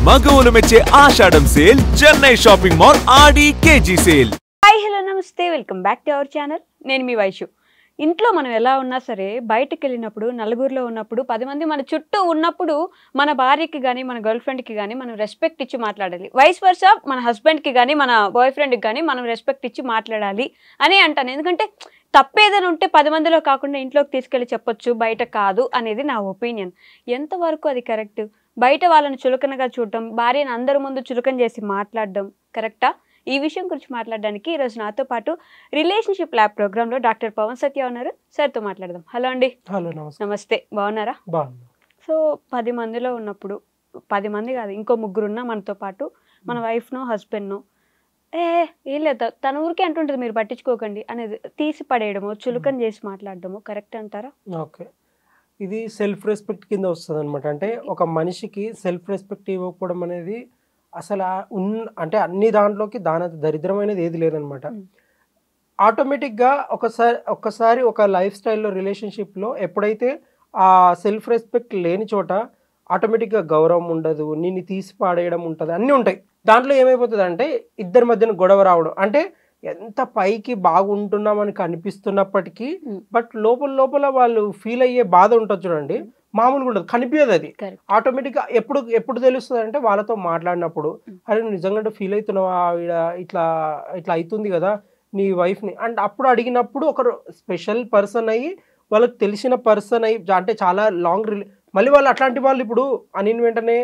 మగవులు మెచ్చే ఆషాఢం sale Chennai shopping mall ఆడి KG sale. Hi hello నమస్తే, welcome back to our channel. నేను మీ వైషు. ఇంట్లో మనం ఎలా ఉన్నా సరే బయటకు వెళ్ళినప్పుడు, నలుగురిలో ఉన్నప్పుడు, 10 మంది మన చుట్టూ ఉన్నప్పుడు మన భార్యకి కానీ మన గర్ల్ ఫ్రెండ్కి కానీ మనం రెస్పెక్ట్ ఇచ్చి మాట్లాడాలి. వైస్ వర్సా మన హస్బెండ్కి కానీ మన బాయ్ ఫ్రెండ్కి కానీ మనం రెస్పెక్ట్ ఇచ్చి మాట్లాడాలి అని అంటాను. ఎందుకంటే తప్పేదైనా ఉంటే 10 మందిలో కాకుండా ఇంట్లోకి తీసుకెళ్ళి చెప్పొచ్చు, బయట కాదు అనేది నా ఒపీనియన్. ఎంతవరకు అది కరెక్ట్? బయట వాళ్ళని చులకనగా చూడటం, భార్యను అందరి ముందు చులకన చేసి మాట్లాడడం కరెక్టా? ఈ విషయం గురించి మాట్లాడడానికి ఈరోజు నాతో పాటు రిలేషన్షిప్ ల్యాబ్ ప్రోగ్రాంలో డాక్టర్ పవన్ సత్య ఉన్నారు. సార్తో మాట్లాడదాం. హలో అండి. హలో, నమస్తే. బాగున్నారా? బాగున్నా. సో 10 మందిలో ఉన్నప్పుడు, 10 మంది కాదు, ఇంకో ముగ్గురు ఉన్నా మనతో పాటు, మన వైఫ్నో హస్బెండ్నో ఏం లేదు తన ఊరికే అంటుంటుంది మీరు పట్టించుకోకండి అనేది తీసి పడేయడమో, చులకన చేసి మాట్లాడడమో కరెక్ట్ అంటారా? ఓకే, ఇది సెల్ఫ్ రెస్పెక్ట్ కింద వస్తుంది అనమాట. అంటే ఒక మనిషికి సెల్ఫ్ రెస్పెక్ట్ ఇవ్వకపోవడం అనేది అసలు అంటే అన్ని దాంట్లోకి దాని దరిద్రమైనది ఏది లేదనమాట. ఆటోమేటిక్గా ఒక్కసారి ఒక లైఫ్ స్టైల్లో రిలేషన్షిప్లో ఎప్పుడైతే ఆ సెల్ఫ్ రెస్పెక్ట్ లేని చోట ఆటోమేటిక్గా గౌరవం ఉండదు, నిన్ను తీసి పాడేయడం ఉంటుంది, అన్నీ ఉంటాయి. దాంట్లో ఏమైపోతుంది అంటే ఇద్దరి మధ్యన గొడవ రావడం. అంటే ఎంత పైకి బాగుంటున్నామని కనిపిస్తున్నప్పటికీ బట్ లోపల వాళ్ళు ఫీల్ అయ్యే బాధ ఉంటుంది చూడండి, మామూలుగా ఉండదు, కనిపించదు. అది ఆటోమేటిక్గా ఎప్పుడు తెలుస్తుంది అంటే వాళ్ళతో మాట్లాడినప్పుడు, అరే నువ్వు నిజంగా ఫీల్ అవుతున్నావా, ఆవిడ ఇట్లా అవుతుంది కదా నీ వైఫ్ని అంటే అప్పుడు అడిగినప్పుడు ఒకరు స్పెషల్ పర్సన్ అయ్యి వాళ్ళకి తెలిసిన పర్సన్ అయ్యి అంటే చాలా లాంగ్ మళ్ళీ వాళ్ళు అట్లాంటి వాళ్ళు ఇప్పుడు అని వెంటనే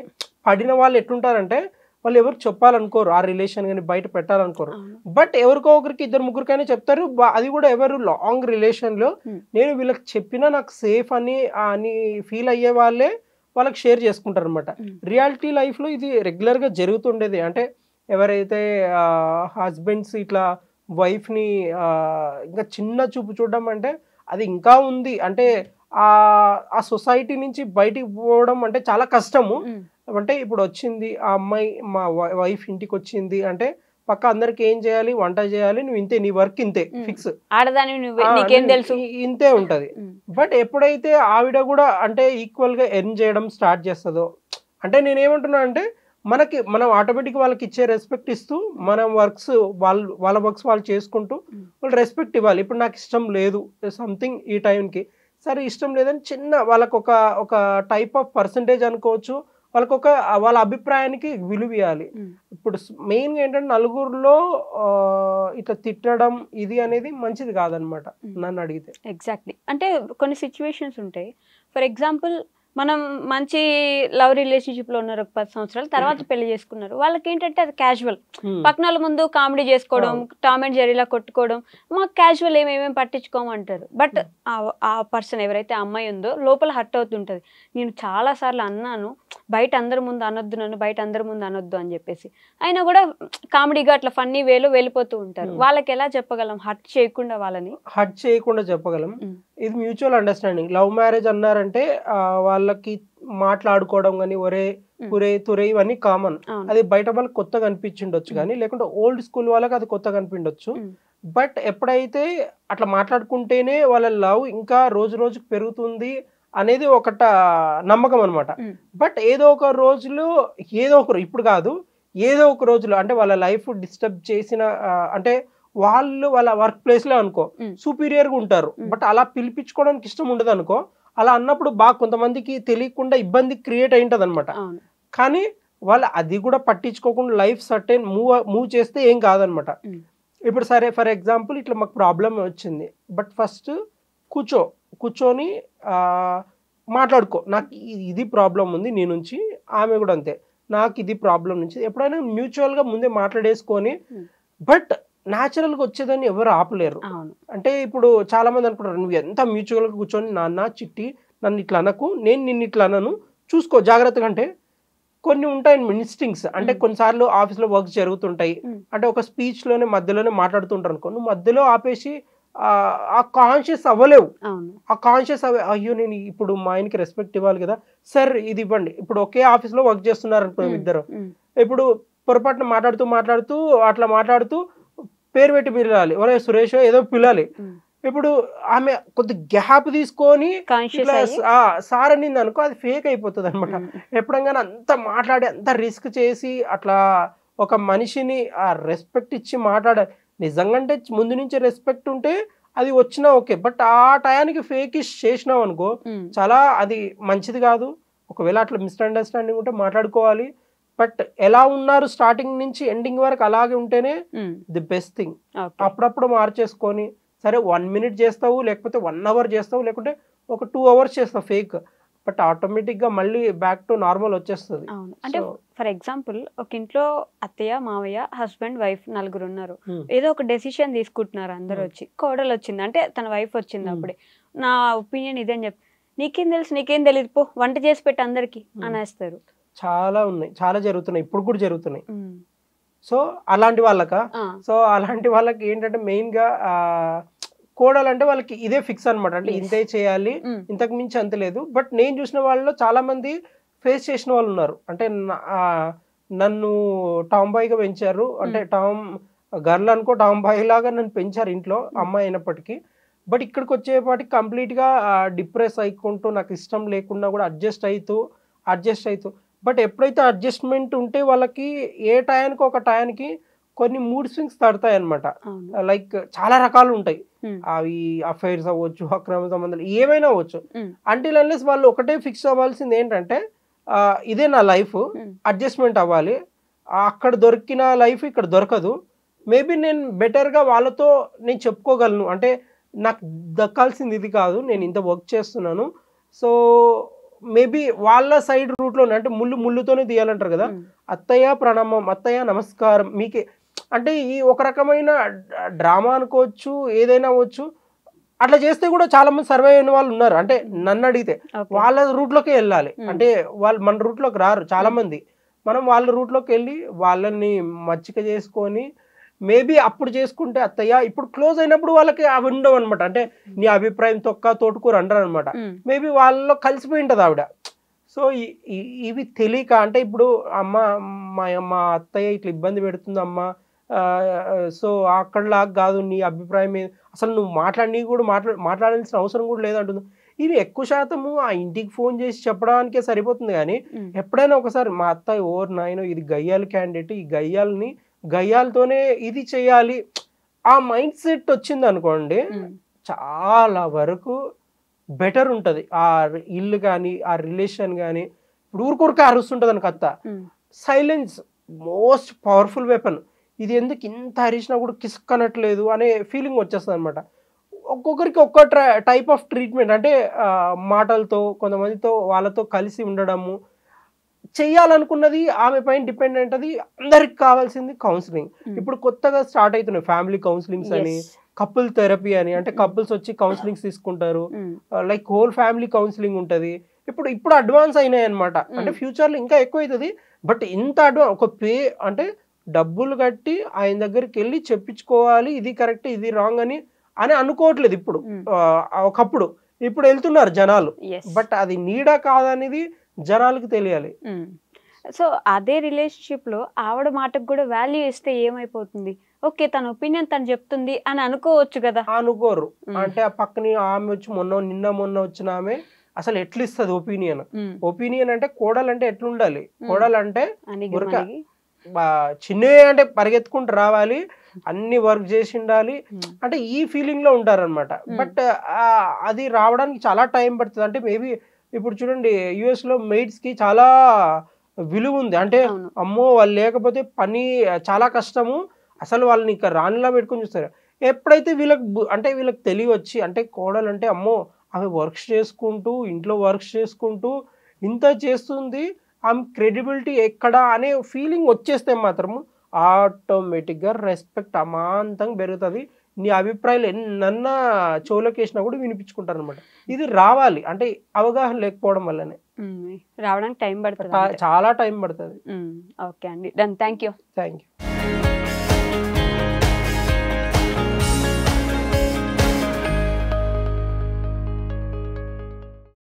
పడిన వాళ్ళు ఎట్లుంటారంటే వాళ్ళు ఎవరికి చెప్పాలనుకోరు, ఆ రిలేషన్ కానీ బయట పెట్టాలనుకోరు. బట్ ఎవరికో ఒకరికి ఇద్దరు ముగ్గురికైనా చెప్తారు. అది కూడా ఎవరు లాంగ్ రిలేషన్లో నేను వీళ్ళకి చెప్పినా నాకు సేఫ్ అని ఫీల్ అయ్యే వాళ్ళే వాళ్ళకి షేర్ చేసుకుంటారు అనమాట. రియాలిటీ లైఫ్లో ఇది రెగ్యులర్గా జరుగుతుండేది. అంటే ఎవరైతే హస్బెండ్స్ ఇట్లా వైఫ్ని ఇంకా చిన్న చూపు చూడడం అంటే అది ఇంకా ఉంది. అంటే ఆ సొసైటీ నుంచి బయటికి పోవడం అంటే చాలా కష్టము. అంటే ఇప్పుడు వచ్చింది ఆ అమ్మాయి, మా వైఫ్ ఇంటికి వచ్చింది అంటే పక్క అందరికి ఏం చేయాలి, వంట చేయాలి, నువ్వు ఇంతే, నీ వర్క్ ఇంతే ఫిక్స్, ఇంతే ఉంటది. బట్ ఎప్పుడైతే ఆవిడ కూడా అంటే ఈక్వల్ గా ఎర్న్ చేయడం స్టార్ట్ చేస్తుందో, అంటే నేనేమంటున్నా అంటే మనం ఆటోమేటిక్ వాళ్ళకి ఇచ్చే రెస్పెక్ట్ ఇస్తూ మనం వాళ్ళ వర్క్స్ వాళ్ళు చేసుకుంటూ వాళ్ళు రెస్పెక్ట్ ఇవ్వాలి. ఇప్పుడు నాకు ఇష్టం లేదు సంథింగ్ ఈ టైంకి, సరే ఇష్టం లేదని చిన్న వాళ్ళకు ఒక టైప్ ఆఫ్ పర్సంటేజ్ అనుకోవచ్చు, వాళ్ళ అభిప్రాయానికి విలువ ఇవ్వాలి. ఇప్పుడు మెయిన్గా ఏంటంటే నలుగురిలో ఇట్లా తిట్టడం ఇది అనేది మంచిది కాదనమాట నన్ను అడిగితే. ఎగ్జాక్ట్లీ. అంటే కొన్ని సిచ్యువేషన్స్ ఉంటాయి. ఫర్ ఎగ్జాంపుల్ మనం మంచి లవ్ రిలేషన్షిప్ లో ఉన్నారు, 10 సంవత్సరాలు తర్వాత పెళ్లి చేసుకున్నారు. వాళ్ళకి ఏంటంటే అది క్యాజువల్, పక్కన ముందు కామెడీ చేసుకోవడం, టామ్ అండ్ జెర్రీలా కొట్టుకోవడం, మాకు క్యాజువల్ ఏమేమి పట్టించుకోమంటారు. బట్ ఆ పర్సన్ ఎవరైతే అమ్మాయి ఉందో లోపల హర్ట్ అవుతుంటది. నేను చాలా సార్లు అన్నాను బయట అందరి ముందు అనొద్దు, నన్ను బయట అందరి ముందు అనొద్దు అని చెప్పేసి, అయినా కూడా కామెడీగా అట్లా ఫన్నీ వేలో వెళ్ళిపోతూ ఉంటారు. వాళ్ళకి ఎలా చెప్పగలం హర్ట్ చేయకుండా చెప్పగలం? ఇది మ్యూచువల్ అండర్స్టాండింగ్. లవ్ మ్యారేజ్ అన్నారంటే వాళ్ళకి మాట్లాడుకోవడం కానీ ఒరే తురే ఇవన్నీ కామన్. అది బయట వాళ్ళకి కొత్తగా అనిపించిండొచ్చు కానీ, లేకుంటే ఓల్డ్ స్కూల్ వాళ్ళకి అది కొత్తగా అనిపించవచ్చు. బట్ ఎప్పుడైతే అట్లా మాట్లాడుకుంటేనే వాళ్ళ లవ్ ఇంకా రోజు రోజుకు పెరుగుతుంది అనేది ఒకట నమ్మకం అనమాట. బట్ ఏదో ఒక రోజులో ఇప్పుడు కాదు, ఏదో ఒక రోజులో అంటే వాళ్ళ లైఫ్ డిస్టర్బ్ చేసిన అంటే వాళ్ళు వాళ్ళ వర్క్ ప్లేస్లో అనుకో సుపీరియర్గా ఉంటారు, బట్ అలా పిలిపించుకోవడానికి ఇష్టం ఉండదు అనుకో. అలా అన్నప్పుడు బాగా కొంతమందికి తెలియకుండా ఇబ్బంది క్రియేట్ అయి ఉంటుంది అనమాట. కానీ వాళ్ళు అది కూడా పట్టించుకోకుండా లైఫ్ సర్టెన్ మూవ్ చేస్తే ఏం కాదనమాట. ఇప్పుడు సరే ఫర్ ఎగ్జాంపుల్ ఇట్లా మాకు ప్రాబ్లం వచ్చింది, బట్ ఫస్ట్ కూర్చొని మాట్లాడుకో, నాకు ఇది ప్రాబ్లం ఉంది నీ నుంచి, ఆమె కూడా అంతే నాకు ఇది ప్రాబ్లం నుంచి, ఎప్పుడైనా మ్యూచువల్గా ముందే మాట్లాడేసుకొని. బట్ న్యాచురల్గా వచ్చేదాన్ని ఎవరు ఆపలేరు. అంటే ఇప్పుడు చాలా మంది అనుకుంటారు నువ్వు ఎంత మ్యూచువల్గా కూర్చొని నాన్న చిట్టి నన్ను ఇట్లా అనకు, నేను నిన్ను ఇట్లా అనను, చూసుకో జాగ్రత్తగా. అంటే కొన్ని ఉంటాయి ఇన్స్టింక్ట్స్. అంటే కొన్నిసార్లు ఆఫీస్లో వర్క్స్ జరుగుతుంటాయి, అంటే ఒక స్పీచ్లోనే మధ్యలోనే మాట్లాడుతుంటారు అనుకో, నువ్వు మధ్యలో ఆపేసి ఆ కాన్షియస్ అవ్వలేవు. ఆ కాన్షియస్ అయ్యో నేను ఇప్పుడు మా ఆయనకి రెస్పెక్ట్ ఇవ్వాలి కదా, సార్ ఇది ఇవ్వండి. ఇప్పుడు ఒకే ఆఫీస్లో వర్క్ చేస్తున్నారు అనుకో ఇద్దరు, ఇప్పుడు పొరపాటున మాట్లాడుతూ అట్లా మాట్లాడుతూ పేరు పెట్టి పిలవాలి, ఒరే సురేష్ ఏదో పిలాలి. ఇప్పుడు ఆమె కొద్ది గ్యాప్ తీసుకొని కాన్షియస్ ఇట్లా అయ్యి సార్ అనింది అనుకో, అది ఫేక్ అయిపోతుంది అనమాట. ఎప్పుడంగానే అంత మాట్లాడి అంత రిస్క్ చేసి అట్లా ఒక మనిషిని ఆ రెస్పెక్ట్ ఇచ్చి మాట్లాడాలి. నిజంగా అంటే ముందు నుంచి రెస్పెక్ట్ ఉంటే అది వచ్చినా ఓకే, బట్ ఆ టయానికి ఫేక్ ఇష్ చేసినావు అనుకో చాలా అది మంచిది కాదు. ఒకవేళ అట్లా మిస్అండర్స్టాండింగ్ ఉంటే మాట్లాడుకోవాలి. బట్ ఎలా ఉన్నారు స్టార్టింగ్ నుంచి ఎండింగ్ వరకు అలాగే ఉంటేనే ది బెస్ట్ థింగ్. అప్పుడప్పుడు మార్చేసుకొని సరే 1 minute చేస్తావు, లేకపోతే 1 hour చేస్తావు, లేకుంటే ఒక 2 hours చేస్తావు ఫేక్, బట్ ఆటోమేటిక్గా మళ్ళీ బ్యాక్ టు నార్మల్ వచ్చేస్తుంది. అవును. అంటే ఫర్ ఎగ్జాంపుల్ ఒక ఇంట్లో అత్తయ్య మావయ్య హస్బెండ్ వైఫ్ నలుగురు ఉన్నారు. ఏదో ఒక డెసిషన్ తీసుకుంటున్నారు అందరు వచ్చి. కోడలు వచ్చింది అంటే తన వైఫ్ వచ్చింది, అప్పుడే నా ఒపీనియన్ ఇదని చెప్పి నీకేం తెలుసు నీకేం తెలియదు పో వంట చేసి పెట్టి అందరికి అనేస్తారు. చాలా ఉన్నాయి, చాలా జరుగుతున్నాయి, ఇప్పుడు కూడా జరుగుతున్నాయి. సో అలాంటి వాళ్ళకి ఏంటంటే మెయిన్గా కోడాలంటే వాళ్ళకి ఇదే ఫిక్స్ అనమాట. అంటే ఇంతే చేయాలి, ఇంతకు మించి అంత లేదు. బట్ నేను చూసిన వాళ్ళలో చాలా మంది ఫేస్ చేసిన వాళ్ళు ఉన్నారు. అంటే నన్ను టామ్ బాయ్గా పెంచారు, అంటే టామ్ గర్ల్ అనుకో, టామ్ బాయ్ లాగా నన్ను పెంచారు ఇంట్లో అమ్మాయి అయినప్పటికీ. బట్ ఇక్కడికి వచ్చేపాటికి కంప్లీట్గా డిప్రెస్ అయికుంటూ నాకు ఇష్టం లేకుండా కూడా అడ్జస్ట్ అవుతూ బట్ ఎప్పుడైతే అడ్జస్ట్మెంట్ ఉంటే వాళ్ళకి ఏ టయానికి ఒక టయానికి కొన్ని మూడ్ స్వింగ్స్ తడతాయి అనమాట. లైక్ చాలా రకాలు ఉంటాయి, అవి అఫైర్స్ అవ్వచ్చు, అక్రమ సంబంధాలు ఏమైనా అవ్వచ్చు. అంటిల్ అన్లెస్ వాళ్ళు ఒకటే ఫిక్స్ అవ్వాల్సింది ఏంటంటే ఇదే నా లైఫ్, అడ్జస్ట్మెంట్ అవ్వాలి, అక్కడ దొరికిన లైఫ్ ఇక్కడ దొరకదు. మేబీ నేను బెటర్గా వాళ్ళతో నేను చెప్పుకోగలను, అంటే నాకు దక్కాల్సింది ఇది కాదు, నేను ఇంత వర్క్ చేస్తున్నాను. సో మేబీ వాళ్ళ సైడ్ రూట్లో అంటే ముళ్ళుతోనే తీయాలంటారు కదా, అత్తయ్య ప్రణామం, అత్తయ్య నమస్కారం మీకే, అంటే ఈ ఒక రకమైన డ్రామా అనుకోవచ్చు, ఏదైనా అవ్వచ్చు. అట్లా చేస్తే కూడా చాలా మంది సర్వైవ్ అయిన వాళ్ళు ఉన్నారు. అంటే నన్ను అడిగితే వాళ్ళ రూట్లోకి వెళ్ళాలి, అంటే వాళ్ళు మన రూట్లోకి రారు చాలా మంది. మనం వాళ్ళ రూట్లోకి వెళ్ళి వాళ్ళని మచ్చిక చేసుకొని మేబీ అప్పుడు చేసుకుంటే అత్తయ్య, ఇప్పుడు క్లోజ్ అయినప్పుడు వాళ్ళకి అవి ఉండవు అనమాట. అంటే నీ అభిప్రాయం తోటకూర అంటారు అనమాట. మేబీ వాళ్ళలో కలిసిపోయి ఉంటుంది ఆవిడ. సో ఇవి తెలియక, అంటే ఇప్పుడు అమ్మ మా అత్తయ్య ఇట్లా ఇబ్బంది పెడుతుంది అమ్మ, సో అక్కడలాగా కాదు, నీ అభిప్రాయం అసలు నువ్వు మాట్లాడాల్సిన అవసరం కూడా లేదంటుంది. ఇవి ఎక్కువ శాతము ఆ ఇంటికి ఫోన్ చేసి చెప్పడానికే సరిపోతుంది. కానీ ఎప్పుడైనా ఒకసారి మా అత్తయ్య ఓర్ నాయనో ఇది గయ్యాలి క్యాండిడేట్, ఈ గయ్యాలతోనే ఇది చేయాలి, ఆ మైండ్ సెట్ వచ్చింది అనుకోండి, చాలా వరకు బెటర్ ఉంటుంది ఆ ఇల్లు కానీ ఆ రిలేషన్ కానీ. ఇప్పుడు ఊరుకొరకే అరుస్తుంటుంది అనుకో అత్త, సైలెన్స్ మోస్ట్ పవర్ఫుల్ వెపన్. ఇది ఎందుకు ఇంత అరిచినా కూడా కిసుక్కనట్లేదు అనే ఫీలింగ్ వచ్చేస్తుంది అనమాట. ఒక్కొక్కరికి ఒక్కో టైప్ ఆఫ్ ట్రీట్మెంట్, అంటే మాటలతో కొంతమందితో వాళ్ళతో కలిసి ఉండడము, చెయ్యాలనుకున్నది ఆమె పైన డిపెండెంట్. అది అందరికి కావాల్సింది కౌన్సిలింగ్. ఇప్పుడు కొత్తగా స్టార్ట్ అవుతున్నాయి ఫ్యామిలీ కౌన్సిలింగ్స్ అని, కపుల్ థెరపీ అని, అంటే కపుల్స్ వచ్చి కౌన్సిలింగ్స్ తీసుకుంటారు. లైక్ హోల్ ఫ్యామిలీ కౌన్సిలింగ్ ఉంటుంది. ఇప్పుడు అడ్వాన్స్ అయినాయి అనమాట. అంటే ఫ్యూచర్లో ఇంకా ఎక్కువ అవుతుంది. బట్ ఇంత ఒక అంటే డబ్బులు కట్టి ఆయన దగ్గరికి వెళ్ళి చెప్పించుకోవాలి, ఇది కరెక్ట్ ఇది రాంగ్ అని అనుకోవట్లేదు ఇప్పుడు. ఒకప్పుడు ఇప్పుడు వెళ్తున్నారు జనాలు, బట్ అది నీడా కాదనేది జనాలకు తెలియాలి. సో అదే రిలేషన్షిప్ లో ఆవిడ మాటకు కూడా వాల్యూ ఇస్తే ఏమైపోతుంది, ఓకే తన ఒపీనియన్ తను చెప్తుంది అని అనుకోవచ్చు కదా. అనుకోరు. అంటే ఆ పక్కన ఆమె వచ్చి మొన్న వచ్చిన ఆమె అసలు ఎట్లా ఇస్తుంది ఒపీనియన్ అంటే కోడలంటే ఎట్లుండాలి, కోడలంటే చిన్న అంటే పరిగెత్తుకుంటూ రావాలి, అన్ని వర్క్ చేసి ఉండాలి, అంటే ఈ ఫీలింగ్ లో ఉంటారనమాట. బట్ అది రావడానికి చాలా టైం పడుతుంది. అంటే మేబీ ఇప్పుడు చూడండి యుఎస్ లో మెయిడ్స్ కి చాలా విలువ ఉంది. అంటే అమ్మో వాళ్ళు లేకపోతే పని చాలా కష్టము, అసలు వాళ్ళని ఇక్కడ రానిలా పెట్టుకుని చూస్తారు. ఎప్పుడైతే వీళ్ళకి తెలియవచ్చి, అంటే కోడలు అంటే అమ్మో ఆమె వర్క్స్ చేసుకుంటూ ఇంట్లో వర్క్స్ చేసుకుంటూ ఇంత చేస్తుంది, ఆమె క్రెడిబిలిటీ ఎక్కడ అనే ఫీలింగ్ వచ్చేస్తే మాత్రము ఆటోమేటిక్గా రెస్పెక్ట్ అమాంతంగా పెరుగుతుంది. నీ అభిప్రాయాలు ఎన్నన్నా చెవులోకి వేసినా కూడా వినిపించుకుంటారు అనమాట. ఇది రావాలి, అంటే అవగాహన లేకపోవడం వల్లనే రావడానికి టైం పడుతుంది, చాలా టైం పడుతుంది. ఓకే అండి, డన్. Thank you.